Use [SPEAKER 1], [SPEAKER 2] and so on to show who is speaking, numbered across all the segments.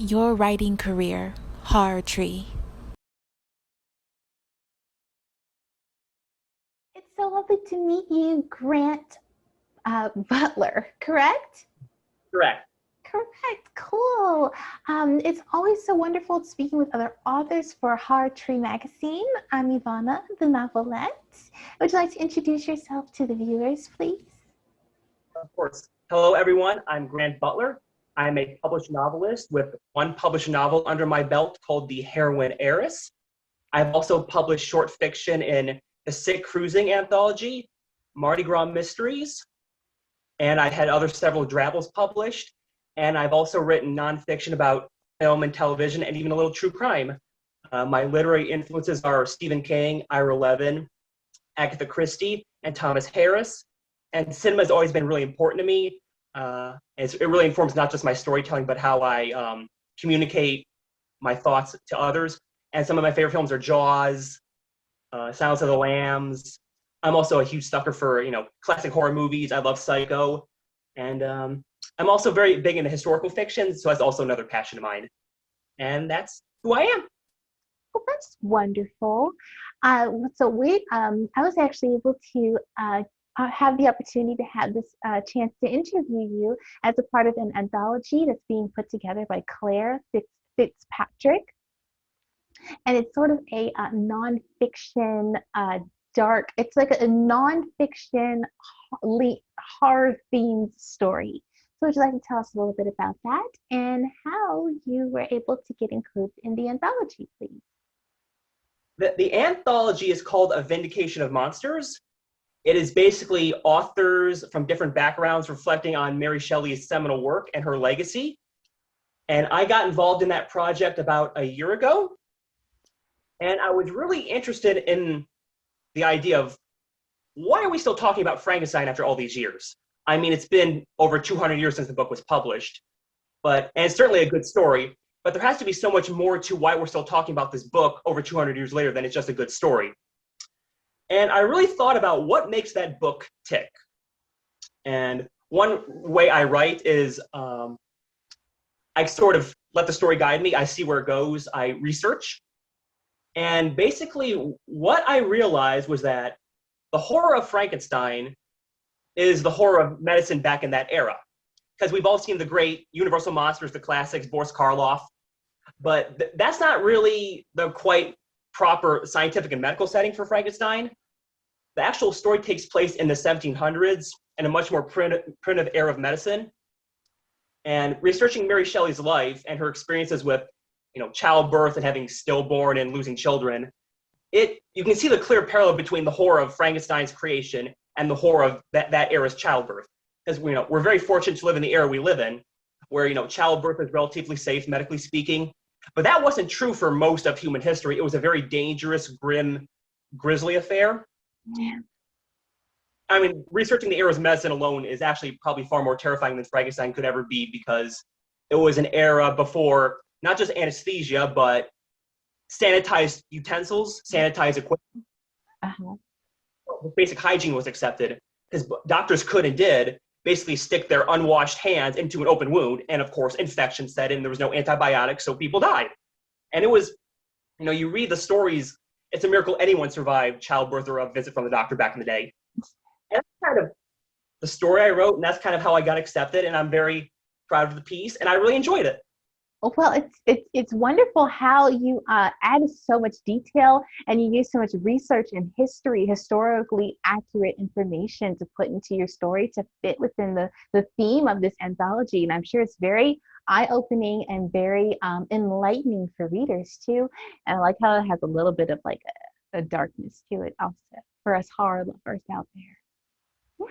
[SPEAKER 1] your writing career, HorrorTree.
[SPEAKER 2] It's so lovely to meet you, Grant Butler, correct?
[SPEAKER 3] Correct.
[SPEAKER 2] Correct, cool. It's always so wonderful speaking with other authors for HorrorTree magazine. I'm Ivana, the novelette. Would you like to introduce yourself to the viewers, please?
[SPEAKER 3] Of course. Hello, everyone. I'm Grant Butler. I'm a published novelist with one published novel under my belt called the Heroin Heiress. I've also published short fiction in the Sick Cruising Anthology, Mardi Gras Mysteries, and I had several drabbles published. And I've also written nonfiction about film and television and even a little true crime. My literary influences are Stephen King, Ira Levin, Agatha Christie, and Thomas Harris. And cinema has always been really important to me. It really informs not just my storytelling, but how I communicate my thoughts to others. And some of my favorite films are Jaws, Silence of the Lambs. I'm also a huge sucker for, classic horror movies. I love Psycho. And I'm also very big into historical fiction, so that's also another passion of mine. And that's who I am.
[SPEAKER 2] Well, that's wonderful. I was actually able to have the opportunity to have this chance to interview you as a part of an anthology that's being put together by Claire Fitzpatrick. And it's sort of a nonfiction it's like a nonfiction horror-themed story. So would you like to tell us a little bit about that and how you were able to get included in the anthology, please?
[SPEAKER 3] The anthology is called A Vindication of Monsters. It is basically authors from different backgrounds reflecting on Mary Shelley's seminal work and her legacy. And I got involved in that project about a year ago. And I was really interested in the idea of why are we still talking about Frankenstein after all these years? I mean, it's been over 200 years since the book was published, and it's certainly a good story, but there has to be so much more to why we're still talking about this book over 200 years later than it's just a good story. And I really thought about what makes that book tick. And one way I write is I sort of let the story guide me. I see where it goes. I research. And basically, what I realized was that the horror of Frankenstein is the horror of medicine back in that era. Because we've all seen the great Universal monsters, the classics, Boris Karloff, but that's not really the quite proper scientific and medical setting for Frankenstein. The actual story takes place in the 1700s in a much more primitive era of medicine. And researching Mary Shelley's life and her experiences with childbirth and having stillborn and losing children, you can see the clear parallel between the horror of Frankenstein's creation and the horror of that era's childbirth. Because we're very fortunate to live in the era we live in, where childbirth is relatively safe, medically speaking. But that wasn't true for most of human history. It was a very dangerous, grim, grisly affair.
[SPEAKER 2] Yeah.
[SPEAKER 3] I mean, researching the era's medicine alone is actually probably far more terrifying than Frankenstein could ever be, because it was an era before not just anesthesia, but sanitized utensils, sanitized equipment.
[SPEAKER 2] Uh-huh.
[SPEAKER 3] Basic hygiene was accepted, because doctors could and did basically stick their unwashed hands into an open wound, and of course infection set in. There was no antibiotics, so people died. And it was, you read the stories, it's a miracle anyone survived childbirth or a visit from the doctor back in the day. And that's kind of the story I wrote, and that's kind of how I got accepted, and I'm very proud of the piece, and I really enjoyed it.
[SPEAKER 2] Well, it's wonderful how you add so much detail and you use so much research and historically accurate information to put into your story to fit within the theme of this anthology. And I'm sure it's very eye-opening and very enlightening for readers too. And I like how it has a little bit of like a darkness to it also for us horror lovers out there.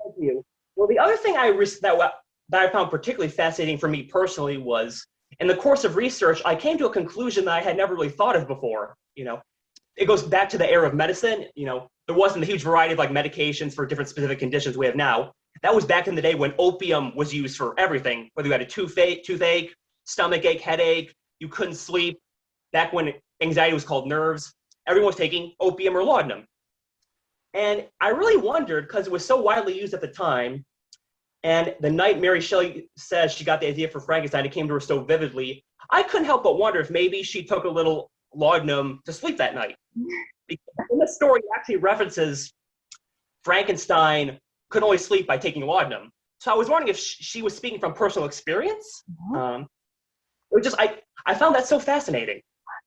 [SPEAKER 3] Thank you. Well, the other thing that I found particularly fascinating for me personally was, in the course of research, I came to a conclusion that I had never really thought of before. It goes back to the era of medicine. There wasn't the huge variety of medications for different specific conditions we have now. That was back in the day when opium was used for everything, whether you had a toothache, stomach ache, headache, you couldn't sleep. Back when anxiety was called nerves, everyone was taking opium or laudanum. And I really wondered, because it was so widely used at the time, And the night Mary Shelley says she got the idea for Frankenstein, it came to her so vividly. I couldn't help but wonder if maybe she took a little laudanum to sleep that night. Because in the story, it actually references Frankenstein could only sleep by taking laudanum. So I was wondering if she was speaking from personal experience. It was just, I found that so fascinating.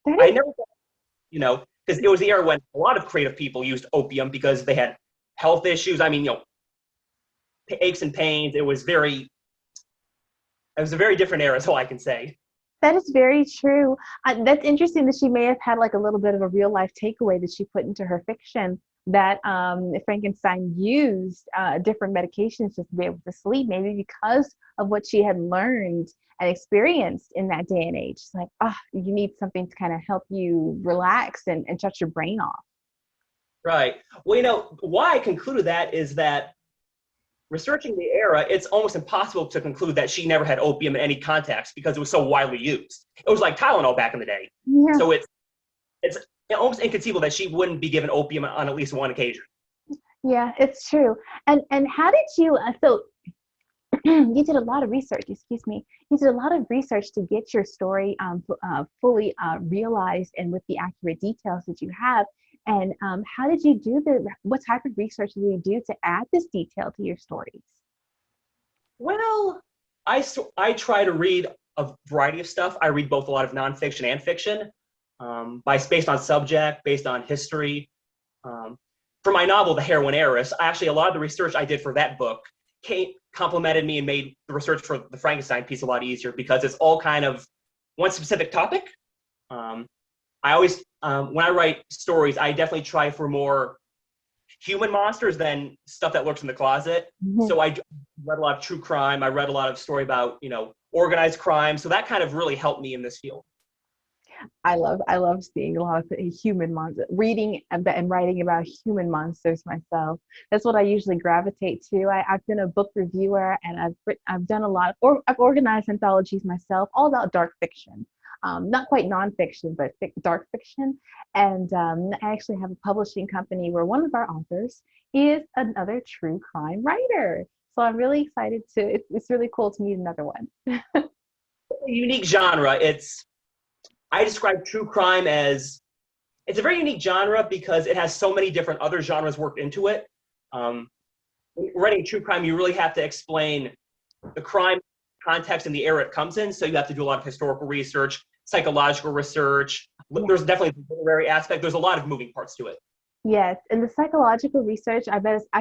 [SPEAKER 3] I never, because it was the era when a lot of creative people used opium because they had health issues. I mean, aches and pains. It was a very different era, is all I can say.
[SPEAKER 2] That is very true. That's interesting that she may have had like a little bit of a real life takeaway that she put into her fiction, that Frankenstein used different medications just to be able to sleep, maybe because of what she had learned and experienced in that day and age. It's like, you need something to kind of help you relax and shut your brain off.
[SPEAKER 3] Right. Well, why I concluded that is that researching the era, it's almost impossible to conclude that she never had opium in any context because it was so widely used. It was like Tylenol back in the day.
[SPEAKER 2] Yeah.
[SPEAKER 3] So it's almost inconceivable that she wouldn't be given opium on at least one occasion.
[SPEAKER 2] Yeah, it's true. And how did you, so you did a lot of research, excuse me. You did a lot of research to get your story fully realized and with the accurate details that you have. And how did you do what type of research did you do to add this detail to your stories?
[SPEAKER 3] Well, I try to read a variety of stuff. I read both a lot of nonfiction and fiction, based on subject, based on history. For my novel, The Heroin Heiress, actually a lot of the research I did for that book complimented me and made the research for the Frankenstein piece a lot easier because it's all kind of one specific topic. I always, when I write stories, I definitely try for more human monsters than stuff that lurks in the closet. Mm-hmm. So I read a lot of true crime. I read a lot of story about, organized crime. So that kind of really helped me in this field.
[SPEAKER 2] I love seeing a lot of human monsters, reading and writing about human monsters myself. That's what I usually gravitate to. I've been a book reviewer and I've done a lot I've organized anthologies myself, all about dark fiction. Not quite nonfiction, but dark fiction. And I actually have a publishing company where one of our authors is another true crime writer. So I'm really excited it's really cool to meet another one.
[SPEAKER 3] A unique genre. I describe true crime as, it's a very unique genre because it has so many different other genres worked into it. Writing true crime, you really have to explain the crime context and the era it comes in. So you have to do a lot of historical research, psychological research. Yeah. There's definitely the literary aspect. There's a lot of moving parts to it.
[SPEAKER 2] Yes, and the psychological research, I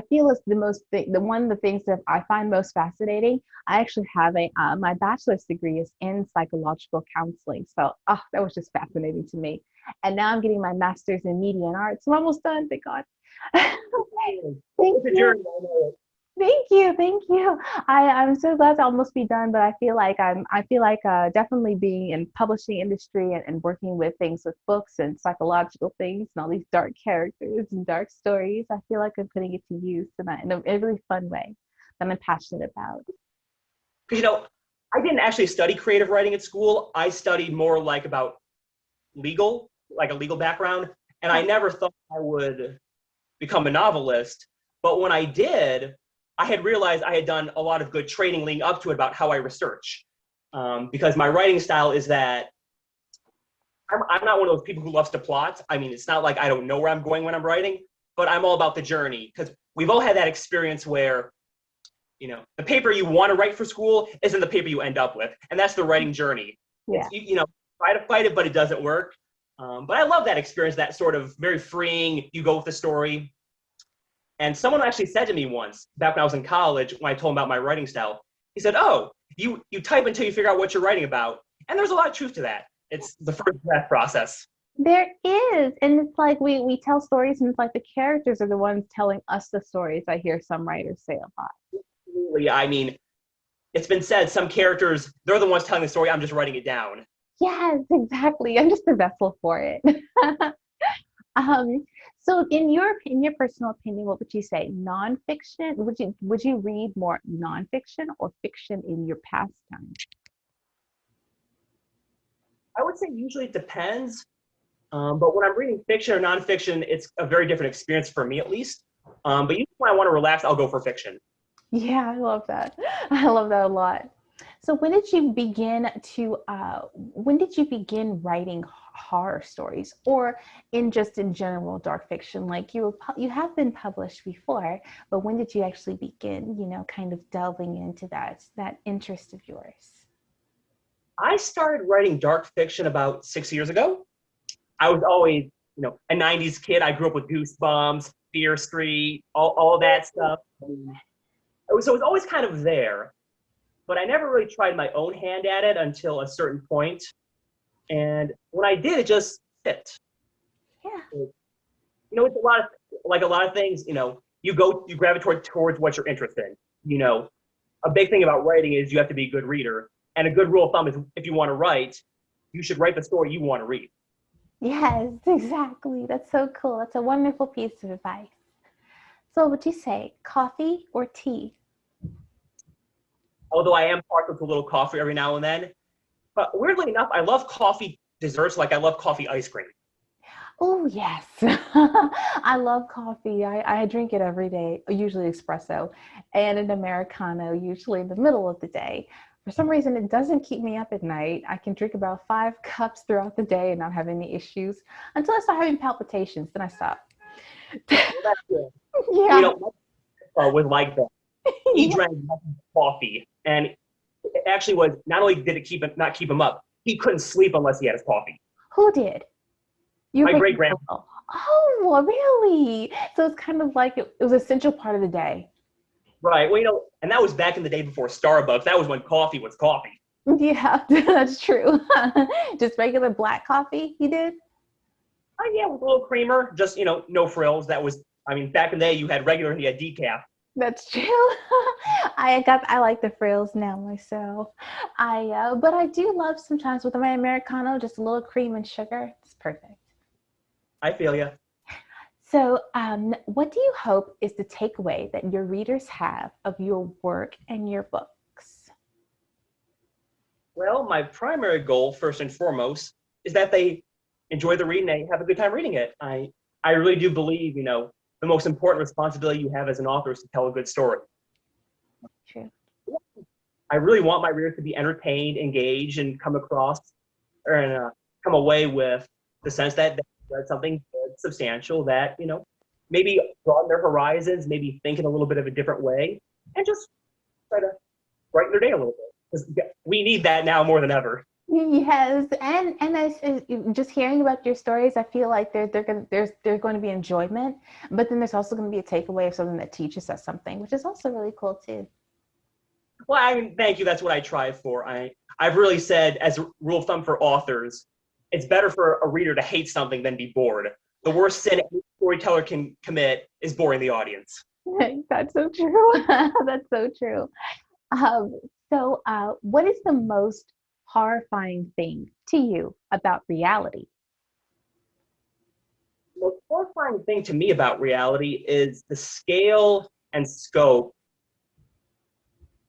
[SPEAKER 2] feel is one of the things that I find most fascinating. I actually have my bachelor's degree is in psychological counseling. So that was just fascinating to me. And now I'm getting my master's in media and arts. So I'm almost done, thank God. Thank you. Thank you. I'm so glad to almost be done, but I feel like definitely being in publishing industry and working with things with books and psychological things and all these dark characters and dark stories, I feel like I'm putting it to use in a really fun way that I'm passionate about.
[SPEAKER 3] Because I didn't actually study creative writing at school. I studied more about a legal background, and I never thought I would become a novelist. But when I did, I had realized I had done a lot of good training leading up to it about how I research. Because my writing style is that I'm not one of those people who loves to plot. I mean, it's not like I don't know where I'm going when I'm writing, but I'm all about the journey. Because we've all had that experience where, the paper you want to write for school isn't the paper you end up with. And that's the writing journey. Yeah. Try to fight it, but it doesn't work. But I love that experience, that sort of very freeing, you go with the story. And someone actually said to me once, back when I was in college, when I told him about my writing style, he said, you type until you figure out what you're writing about. And there's a lot of truth to that. It's the first draft process.
[SPEAKER 2] There is. And it's like we tell stories and it's like the characters are the ones telling us the stories. I hear some writers say a lot.
[SPEAKER 3] Absolutely. I mean, it's been said, some characters, they're the ones telling the story. I'm just writing it down.
[SPEAKER 2] Yes, exactly. I'm just the vessel for it. So in your personal opinion, what would you say? Nonfiction? Would you read more nonfiction or fiction in your pastime?
[SPEAKER 3] I would say usually it depends. But when I'm reading fiction or nonfiction, it's a very different experience for me, at least. But usually when I want to relax, I'll go for fiction.
[SPEAKER 2] Yeah, I love that. I love that a lot. So when did you begin writing horror stories, or in general dark fiction? Like you have been published before, but when did you actually begin, kind of delving into that interest of yours?
[SPEAKER 3] I started writing dark fiction about 6 years ago. I was always, a 90s kid. I grew up with Goosebumps, Fear Street, all that stuff. So it was always kind of there, but I never really tried my own hand at it until a certain point. And when I did, it just fit.
[SPEAKER 2] Yeah.
[SPEAKER 3] It's a lot of things, you gravitate towards what you're interested in. A big thing about writing is you have to be a good reader. And a good rule of thumb is if you want to write, you should write the story you want to read.
[SPEAKER 2] Yes, exactly. That's so cool. That's a wonderful piece of advice. So would you say coffee or tea?
[SPEAKER 3] Although I am partial to a little coffee every now and then. But weirdly enough, I love coffee desserts, like I love coffee ice cream.
[SPEAKER 2] Oh, yes. I love coffee. I drink it every day, usually espresso, and an Americano, usually in the middle of the day. For some reason, it doesn't keep me up at night. I can drink about 5 cups throughout the day and not have any issues until I start having palpitations. Then I stop.
[SPEAKER 3] Well, that's good.
[SPEAKER 2] Yeah.
[SPEAKER 3] My was like that. He
[SPEAKER 2] Yeah.
[SPEAKER 3] drank coffee, and it actually was not only did it not keep him up, he couldn't sleep unless he had his coffee.
[SPEAKER 2] Who did? Your
[SPEAKER 3] My great grandpa.
[SPEAKER 2] Oh, really? So it's kind of like it was an essential part of the day.
[SPEAKER 3] Right. Well, and that was back in the day before Starbucks. That was when coffee was coffee.
[SPEAKER 2] Yeah, that's true. Just regular black coffee, he did?
[SPEAKER 3] Yeah, with a little creamer, just no frills. That was, back in the day, you had regular and you had decaf.
[SPEAKER 2] That's true. I like the frills now myself. But I do love sometimes with my Americano, just a little cream and sugar. It's perfect.
[SPEAKER 3] I feel you.
[SPEAKER 2] So, what do you hope is the takeaway that your readers have of your work and your books?
[SPEAKER 3] Well, my primary goal, first and foremost, is that they enjoy the reading, they have a good time reading it. I really do believe, the most important responsibility you have as an author is to tell a good story.
[SPEAKER 2] True.
[SPEAKER 3] I really want my readers to be entertained, engaged, and come away with the sense that they read something good, substantial, that, maybe broaden their horizons, maybe think in a little bit of a different way, and just try to brighten their day a little bit. Because we need that now more than ever.
[SPEAKER 2] Yes, and as just hearing about your stories, I feel like there's going to be enjoyment, but then there's also going to be a takeaway of something that teaches us something, which is also really cool too.
[SPEAKER 3] Well, thank you. That's what I try for. I've really said, as a rule of thumb for authors, it's better for a reader to hate something than be bored. The worst sin any storyteller can commit is boring the audience.
[SPEAKER 2] That's so true. That's so true. What is the most horrifying thing to you about reality?
[SPEAKER 3] The most horrifying thing to me about reality is the scale and scope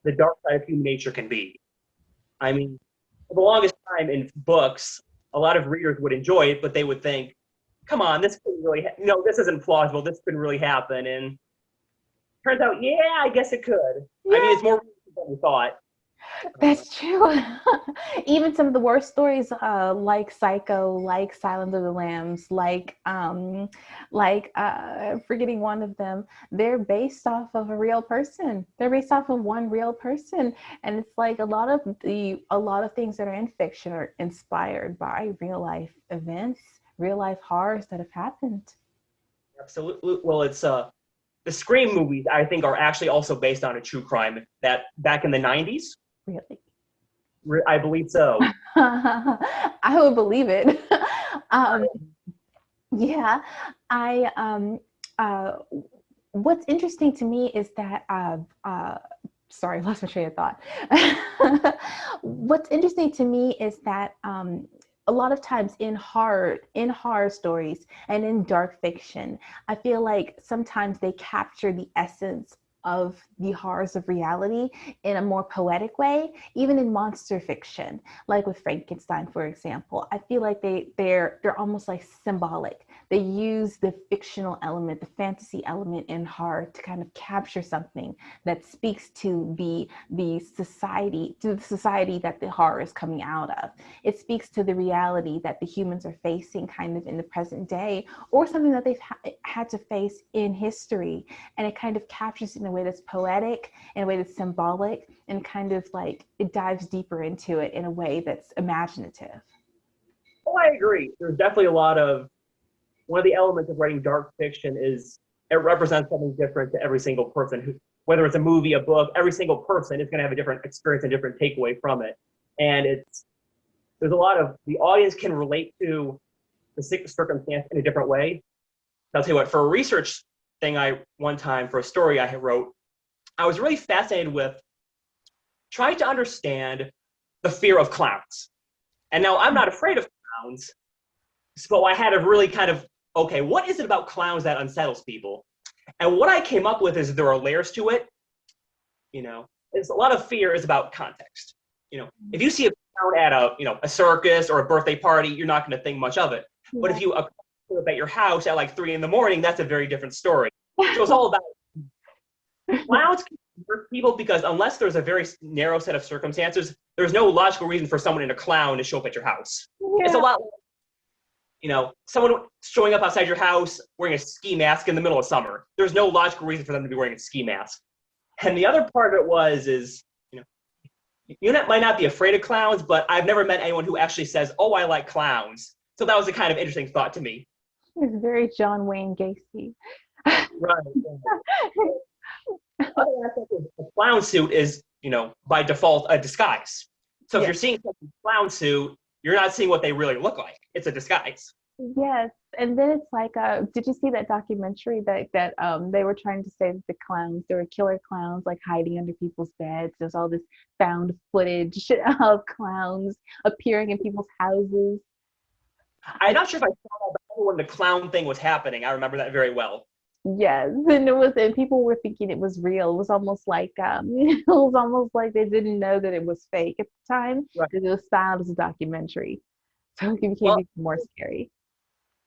[SPEAKER 3] the dark side of human nature can be. For the longest time in books, a lot of readers would enjoy it, but they would think, come on, this couldn't really, this isn't plausible, this couldn't really happen. And turns out, yeah, I guess it could.
[SPEAKER 2] Yeah.
[SPEAKER 3] It's more than we thought.
[SPEAKER 2] That's true. Even some of the worst stories, like Psycho, like Silence of the Lambs, forgetting one of them, they're based off of a real person. They're based off of one real person, and it's like a lot of things that are in fiction are inspired by real life events, real life horrors that have happened.
[SPEAKER 3] Absolutely. Well, it's the Scream movies, I think, are actually also based on a true crime that back in the 90s.
[SPEAKER 2] Really?
[SPEAKER 3] I believe so.
[SPEAKER 2] I would believe it. Yeah, what's interesting to me is that, sorry, I lost my train of thought. What's interesting to me is that a lot of times in horror stories and in dark fiction, I feel like sometimes they capture the essence of the horrors of reality in a more poetic way, even in monster fiction, like with Frankenstein, for example. I feel like they're almost like symbolic. they use the fictional element, the fantasy element in horror to kind of capture something that speaks to the society that the horror is coming out of. It speaks to the reality that the humans are facing kind of in the present day, or something that they've had to face in history. And it kind of captures it in a way that's poetic, in a way that's symbolic, and kind of like it dives deeper into it in a way that's imaginative.
[SPEAKER 3] Oh, I agree. There's definitely a lot of, one of the elements of writing dark fiction is it represents something different to every single person. Who, whether it's a movie, a book, every single person is going to have a different experience and different takeaway from it. And there's a lot of, the audience can relate to the circumstance in a different way. I'll tell you what, for a research thing one time for a story I wrote, I was really fascinated with trying to understand the fear of clowns. And now I'm not afraid of clowns, so I had to really kind of, okay, what is it about clowns that unsettles people? And what I came up with is there are layers to it. It's a lot of fear is about context. If you see a clown at a circus or a birthday party, you're not going to think much of it. Yeah. But if you up at your house at like 3 a.m, that's a very different story. So it's all about clowns can hurt people because unless there's a very narrow set of circumstances, there's no logical reason for someone in a clown to show up at your house. Yeah. It's a lot like, someone showing up outside your house wearing a ski mask in the middle of summer. There's no logical reason for them to be wearing a ski mask. And the other part of it is you might not be afraid of clowns, but I've never met anyone who actually says, oh, I like clowns. So that was a kind of interesting thought to me.
[SPEAKER 2] It's very John Wayne Gacy.
[SPEAKER 3] Right. A clown suit is, by default, a disguise. So if you're seeing someone in a clown suit, you're not seeing what they really look like. It's a disguise.
[SPEAKER 2] Yes, and then it's like, did you see that documentary that they were trying to say that the clowns, there were killer clowns like hiding under people's beds. There's all this found footage of clowns appearing in people's houses.
[SPEAKER 3] I'm not sure if I saw that, but when the clown thing was happening, I remember that very well.
[SPEAKER 2] Yes, and people were thinking it was real. It was almost like they didn't know that it was fake at the time. Right. It was styled as a documentary, so it became even more scary.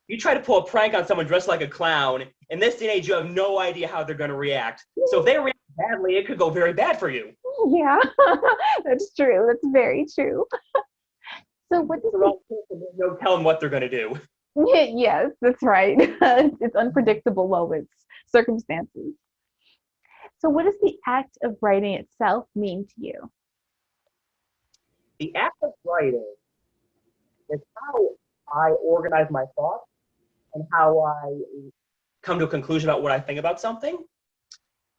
[SPEAKER 3] You try to pull a prank on someone dressed like a clown, in this day and age, you have no idea how they're going to react. So if they react badly, it could go very bad for you.
[SPEAKER 2] Yeah, that's true. That's very true. So what does
[SPEAKER 3] no telling what they're going to do.
[SPEAKER 2] Yes, that's right. It's unpredictable moments, circumstances. So what does the act of writing itself mean to you?
[SPEAKER 3] The act of writing is how I organize my thoughts and how I come to a conclusion about what I think about something.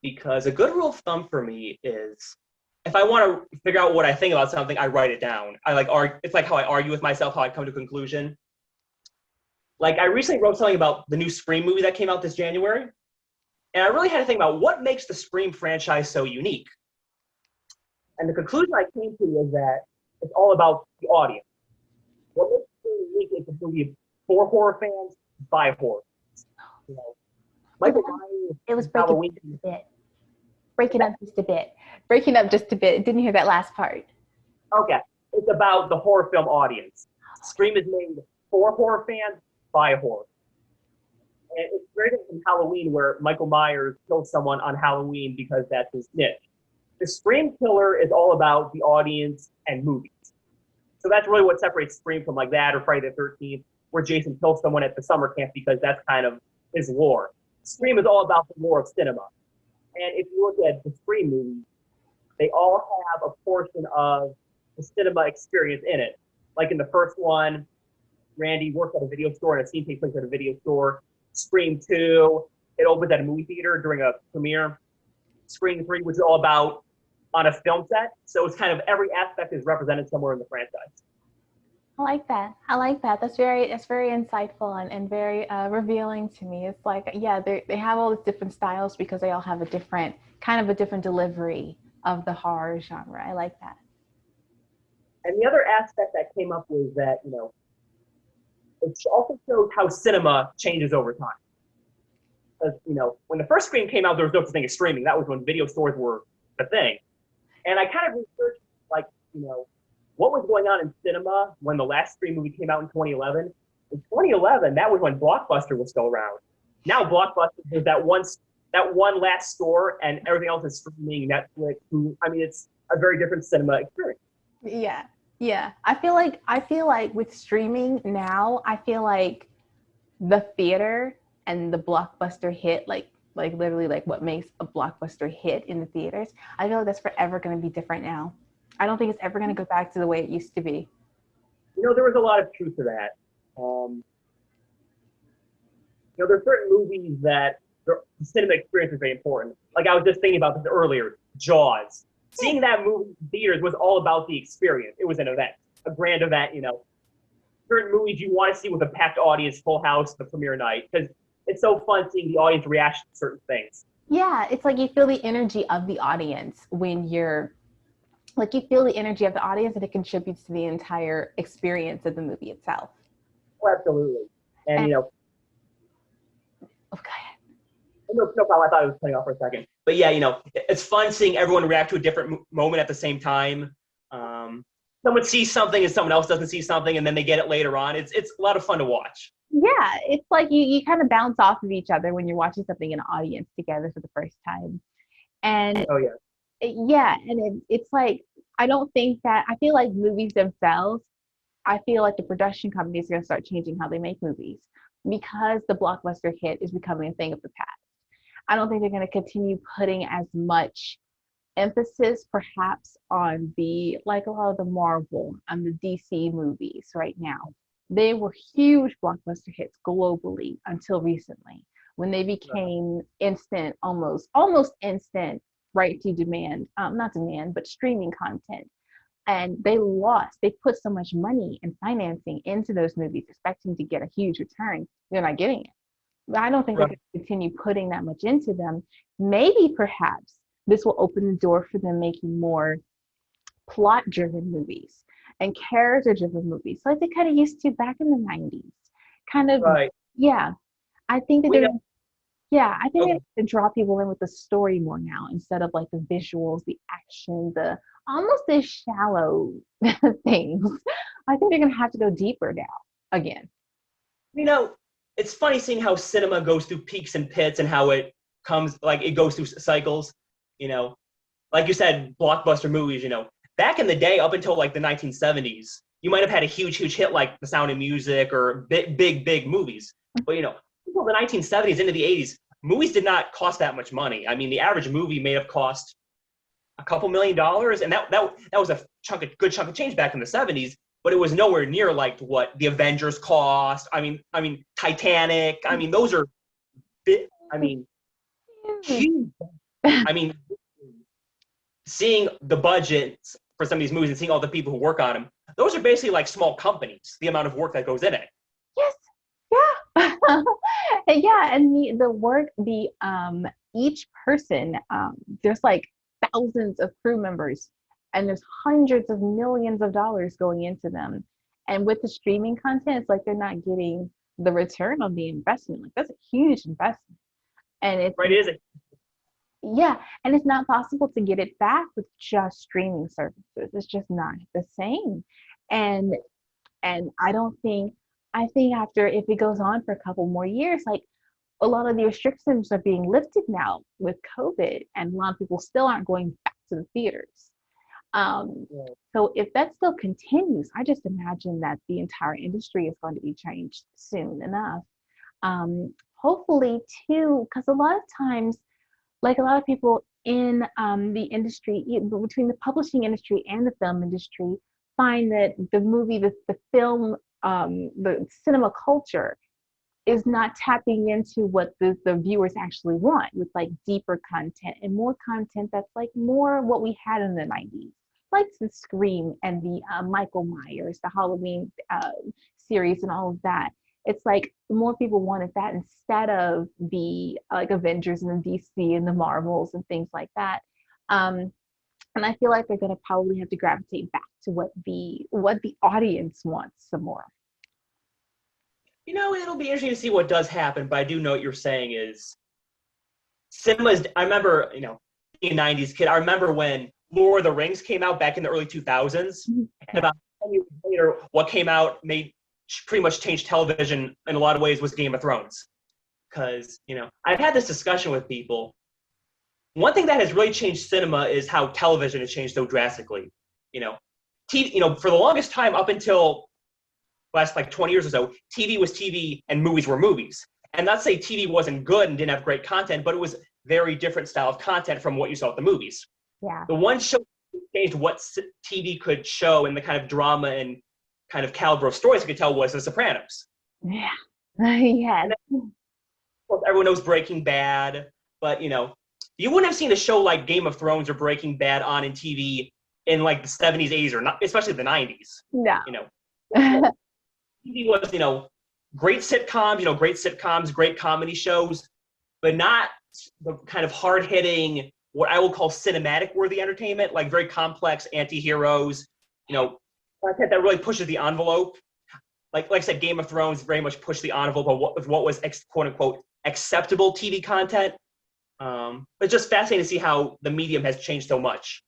[SPEAKER 3] Because a good rule of thumb for me is if I want to figure out what I think about something, I write it down. It's like how I argue with myself, how I come to a conclusion. Like, I recently wrote something about the new Scream movie that came out this January, and I really had to think about what makes the Scream franchise so unique. And the conclusion I came to is that it's all about the audience. What makes it unique is the movie for horror fans, by horror fans. Michael Myers,
[SPEAKER 2] it was breaking up just a bit. Didn't hear that last part.
[SPEAKER 3] Okay. It's about the horror film audience. Scream is made for horror fans, by horror. And it's very different from Halloween, where Michael Myers kills someone on Halloween because that's his niche. The Scream killer is all about the audience and movies. So that's really what separates Scream from like that or Friday the 13th, where Jason kills someone at the summer camp because that's kind of his lore. Scream is all about the lore of cinema. And if you look at the Scream movies, they all have a portion of the cinema experience in it. Like in the first one, Randy works at a video store and a scene takes place at a video store. Scream 2, it opens at a movie theater during a premiere. Scream 3, which is all about on a film set. So it's kind of every aspect is represented somewhere in the franchise.
[SPEAKER 2] I like that. That's very insightful and very revealing to me. It's like, yeah, they have all these different styles because they all have a different delivery of the horror genre. I like that.
[SPEAKER 3] And the other aspect that came up was that, it also shows how cinema changes over time. Because, when the first Scream came out, there was no such thing as streaming. That was when video stores were the thing. And I kind of researched, what was going on in cinema when the last Scream movie came out in 2011. In 2011, that was when Blockbuster was still around. Now Blockbuster is that one last store, and everything else is streaming, Netflix. I mean, it's a very different cinema experience.
[SPEAKER 2] Yeah. Yeah. I feel like with streaming now, I feel like the theater and the blockbuster hit, like literally like what makes a blockbuster hit in the theaters, I feel like that's forever going to be different now. I don't think it's ever going to go back to the way it used to be.
[SPEAKER 3] There was a lot of truth to that. There's certain movies that the cinema experience is very important. Like I was just thinking about this earlier, Jaws. Seeing that movie in theaters was all about the experience. It was an event, a grand event, Certain movies you want to see with a packed audience, full house, the premiere night, because it's so fun seeing the audience reaction to certain things.
[SPEAKER 2] Yeah, it's like you feel the energy of the audience when you're, like you feel the energy of the audience and it contributes to the entire experience of the movie itself.
[SPEAKER 3] Oh, absolutely. And
[SPEAKER 2] okay.
[SPEAKER 3] No problem. I thought I was playing off for a second. But yeah, it's fun seeing everyone react to a different moment at the same time. Someone sees something and someone else doesn't see something, and then they get it later on. It's a lot of fun to watch.
[SPEAKER 2] Yeah, it's like you kind of bounce off of each other when you're watching something in an audience together for the first time. And
[SPEAKER 3] oh yeah,
[SPEAKER 2] and it's like, I feel like movies themselves, I feel like the production companies are going to start changing how they make movies because the blockbuster hit is becoming a thing of the past. I don't think they're going to continue putting as much emphasis perhaps on like a lot of the Marvel and the DC movies right now. They were huge blockbuster hits globally until recently when they became instant, almost instant right to demand, not demand, but streaming content. And they put so much money and financing into those movies expecting to get a huge return. They're not getting it. But I don't think they're going to continue putting that much into them. Maybe perhaps this will open the door for them making more plot-driven movies and character-driven movies, like they kind of used to back in the 90s. Kind of,
[SPEAKER 3] right.
[SPEAKER 2] Yeah. I think that they're going to draw people in with the story more now instead of like the visuals, the action, the almost the shallow things. I think they're going to have to go deeper now again.
[SPEAKER 3] It's funny seeing how cinema goes through peaks and pits and how it goes through cycles. Like you said, blockbuster movies, back in the day, up until like the 1970s, you might have had a huge hit like The Sound of Music or big movies. But, until the 1970s into the 80s, movies did not cost that much money. I mean, the average movie may have cost a couple $1 million, and that was a good chunk of change back in the 70s, but it was nowhere near like what the Avengers cost. I mean, Titanic. I mean, those are huge. I mean, seeing the budgets for some of these movies and seeing all the people who work on them, those are basically like small companies, the amount of work that goes in it.
[SPEAKER 2] Yes. Yeah. Yeah. And the work, each person, there's like thousands of crew members and there's hundreds of millions of dollars going into them. And with the streaming content, it's like they're not getting the return on the investment. Like that's a huge investment. And it's
[SPEAKER 3] right, is it?
[SPEAKER 2] Yeah, and it's not possible to get it back with just streaming services. It's just not the same. And I think after, if it goes on for a couple more years, like a lot of the restrictions are being lifted now with COVID, and a lot of people still aren't going back to the theaters. So if that still continues, I just imagine that the entire industry is going to be changed soon enough. Hopefully too, because a lot of times, like a lot of people in the industry, between the publishing industry and the film industry, find that the movie, the film, the cinema culture is not tapping into what the viewers actually want, with like deeper content and more content that's like more what we had in the 90s, like the Scream and the Michael Myers, the Halloween series and all of that. It's like more people wanted that instead of the like Avengers and the DC and the Marvels and things like that. And I feel like they're going to probably have to gravitate back to what the audience wants some more.
[SPEAKER 3] It'll be interesting to see what does happen, but I do know what you're saying is cinema's. I remember, being a 90s kid, I remember when Lord of the Rings came out back in the early 2000s, and about 10 years later, what came out made pretty much changed television in a lot of ways was Game of Thrones. Because, I've had this discussion with people. One thing that has really changed cinema is how television has changed so drastically. TV, for the longest time, up until last 20 years or so, TV was TV and movies were movies. And not to say TV wasn't good and didn't have great content, but it was very different style of content from what you saw at the movies.
[SPEAKER 2] Yeah.
[SPEAKER 3] The one show that changed what TV could show and the kind of drama and kind of caliber of stories it could tell was The Sopranos.
[SPEAKER 2] Yeah. Yes.
[SPEAKER 3] Of course, everyone knows Breaking Bad, but you wouldn't have seen a show like Game of Thrones or Breaking Bad on in TV in the 70s, 80s, or not, especially the 90s.
[SPEAKER 2] No.
[SPEAKER 3] TV was, great sitcoms, great comedy shows, but not the kind of hard-hitting, what I will call cinematic-worthy entertainment, like very complex anti-heroes, content that really pushes the envelope. Like I said, Game of Thrones very much pushed the envelope of what was quote-unquote acceptable TV content. It's just fascinating to see how the medium has changed so much.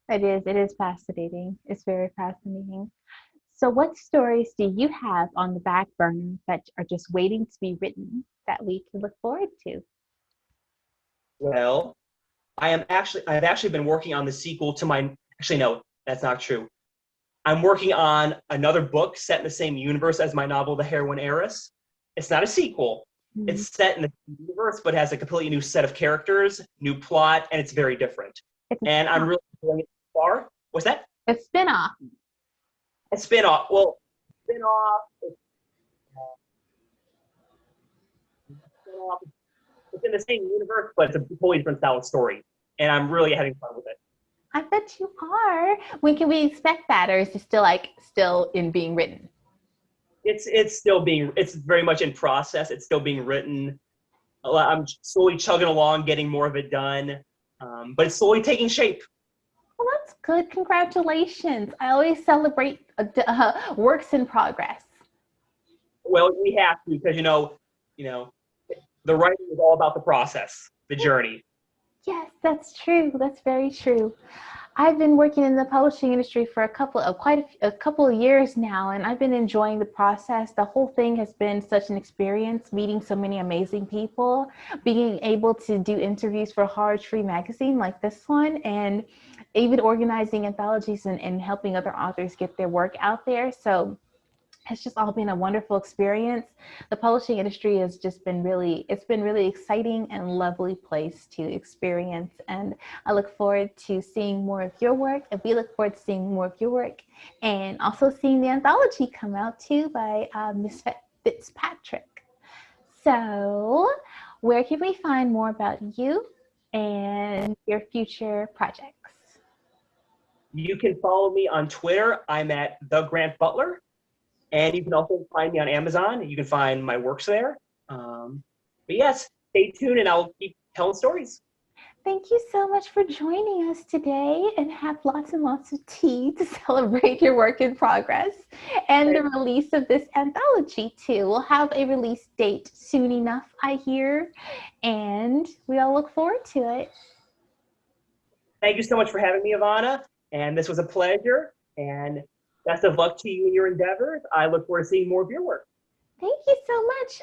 [SPEAKER 2] It is fascinating. It's very fascinating. So what stories do you have on the back burner that are just waiting to be written that we can look forward to?
[SPEAKER 3] Well, I've actually been working on the sequel to actually, no, that's not true. I'm working on another book set in the same universe as my novel, The Heroin Heiress. It's not a sequel. Mm-hmm. It's set in the universe, but has a completely new set of characters, new plot, and it's very different. And I'm really enjoying it so far. What's that?
[SPEAKER 2] A spinoff.
[SPEAKER 3] A spinoff. Well, spinoff. It's in the same universe, but it's a totally different style of story. And I'm really having fun with it.
[SPEAKER 2] I bet you are. When can we expect that, or is it still in being written?
[SPEAKER 3] It's very much in process. It's still being written. I'm slowly chugging along, getting more of it done, but it's slowly taking shape.
[SPEAKER 2] Well, that's good. Congratulations. I always celebrate works in progress.
[SPEAKER 3] Well, we have to, because the writing is all about the process, the journey.
[SPEAKER 2] Yes, that's true. That's very true. I've been working in the publishing industry for quite a couple of years now, and I've been enjoying the process. The whole thing has been such an experience, meeting so many amazing people, being able to do interviews for HorrorTree magazine like this one, and even organizing anthologies and helping other authors get their work out there. So it's just all been a wonderful experience. The publishing industry has just been really exciting and lovely place to experience. And I look forward to seeing more of your work, and we look forward to seeing more of your work, and also seeing the anthology come out too by Miss Fitzpatrick. So where can we find more about you and your future projects?
[SPEAKER 3] You can follow me on Twitter. I'm at The Grant Butler. And you can also find me on Amazon. You can find my works there. But yes, stay tuned and I'll keep telling stories.
[SPEAKER 2] Thank you so much for joining us today, and have lots and lots of tea to celebrate your work in progress and the release of this anthology too. We'll have a release date soon enough, I hear, and we all look forward to it.
[SPEAKER 3] Thank you so much for having me, Ivana. And this was a pleasure. And best of luck to you in your endeavors. I look forward to seeing more of your work.
[SPEAKER 2] Thank you so much.